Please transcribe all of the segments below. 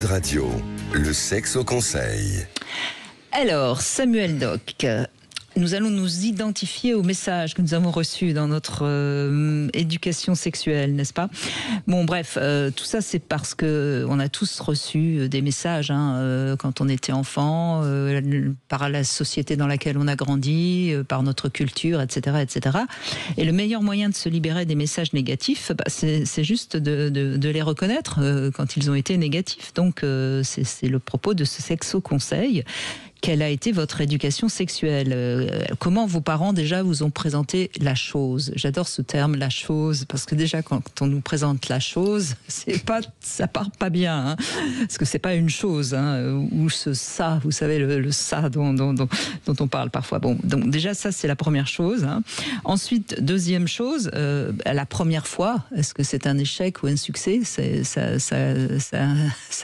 Radio, le sexe au conseil. Alors, Samuel Doc, nous allons nous identifier aux messages que nous avons reçus dans notre éducation sexuelle, n'est-ce pas? Bon, bref, tout ça, c'est parce que on a tous reçu des messages quand on était enfant, par la société dans laquelle on a grandi, par notre culture, etc., etc. Et le meilleur moyen de se libérer des messages négatifs, c'est juste de les reconnaître quand ils ont été négatifs. Donc, c'est le propos de ce Sexo Conseil. Quelle a été votre éducation sexuelle? Comment vos parents déjà vous ont présenté la chose? J'adore ce terme, la chose, parce que déjà quand on nous présente la chose, ça part pas bien, parce que c'est pas une chose, ou ce ça, vous savez le ça dont on parle parfois. Bon, donc déjà ça c'est la première chose. Ensuite, deuxième chose, la première fois, est-ce que c'est un échec ou un succès? Ça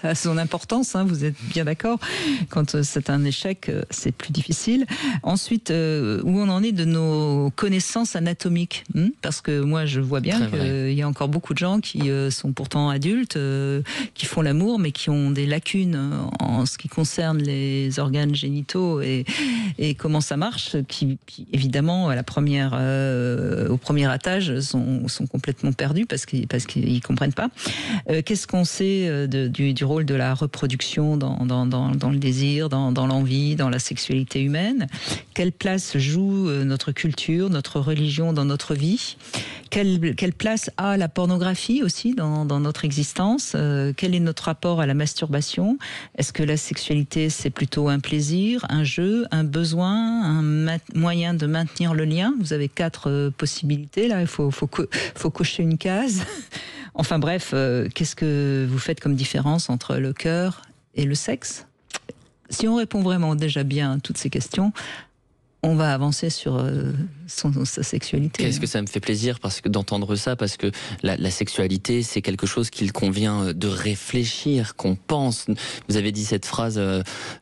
a son importance, vous êtes bien d'accord? Quand c'est un échec, c'est plus difficile. Ensuite, où on en est de nos connaissances anatomiques, parce que moi je vois bien qu'il y a encore beaucoup de gens qui sont pourtant adultes, qui font l'amour, mais qui ont des lacunes en ce qui concerne les organes génitaux et comment ça marche, qui évidemment à au premier étage sont complètement perdus parce qu'ils comprennent pas. Qu'est-ce qu'on sait du rôle de la reproduction dans le désir, dans l'envie, dans la sexualité humaine? Quelle place joue notre culture, notre religion dans notre vie? Quelle place a la pornographie aussi dans notre existence? Quel est notre rapport à la masturbation? Est-ce que la sexualité, c'est plutôt un plaisir, un jeu, un besoin, un moyen de maintenir le lien? Vous avez 4 possibilités, là, il faut cocher une case. Enfin bref, qu'est-ce que vous faites comme différence entre le cœur et le sexe? Si on répond vraiment déjà bien à toutes ces questions, on va avancer sur sa sexualité. Qu'est-ce que ça me fait plaisir d'entendre ça, parce que la sexualité, c'est quelque chose qu'il convient de réfléchir, qu'on pense. Vous avez dit cette phrase,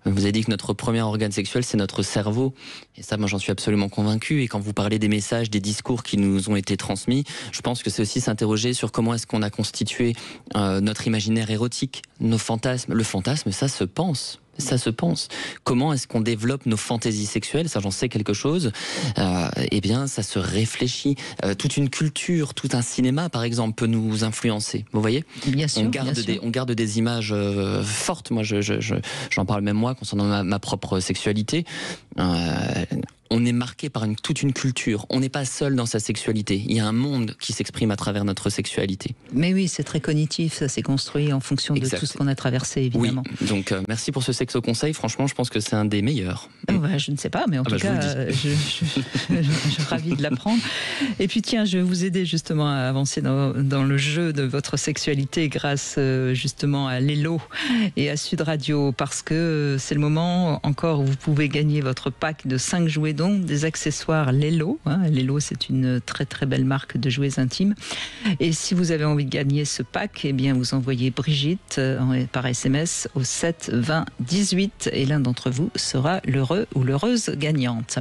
vous avez dit que notre premier organe sexuel, c'est notre cerveau. Et ça, moi, j'en suis absolument convaincu. Et quand vous parlez des messages, des discours qui nous ont été transmis, je pense que c'est aussi s'interroger sur comment est-ce qu'on a constitué notre imaginaire érotique, nos fantasmes. Le fantasme, ça se pense. Ça se pense. Comment est-ce qu'on développe nos fantaisies sexuelles? Ça, j'en sais quelque chose. Eh bien, ça se réfléchit. Toute une culture, tout un cinéma, par exemple, peut nous influencer. Vous voyez? Bien sûr. On garde des images fortes. Moi, j'en parle même moi concernant ma propre sexualité. On est marqué par toute une culture. On n'est pas seul dans sa sexualité. Il y a un monde qui s'exprime à travers notre sexualité. Mais oui, c'est très cognitif. Ça s'est construit en fonction de tout ce qu'on a traversé, évidemment. Oui, donc merci pour ce Sexo Conseil. Franchement, je pense que c'est un des meilleurs. Je ne sais pas, mais en tout cas, je suis ravie de l'apprendre. Et puis tiens, je vais vous aider justement à avancer dans le jeu de votre sexualité grâce justement à Lelo et à Sud Radio, parce que c'est le moment encore où vous pouvez gagner votre pack de 5 jouets, des accessoires Lelo. Lelo, c'est une très très belle marque de jouets intimes. Et si vous avez envie de gagner ce pack, eh bien vous envoyez Brigitte par SMS au 7 20 18 et l'un d'entre vous sera l'heureux ou l'heureuse gagnante.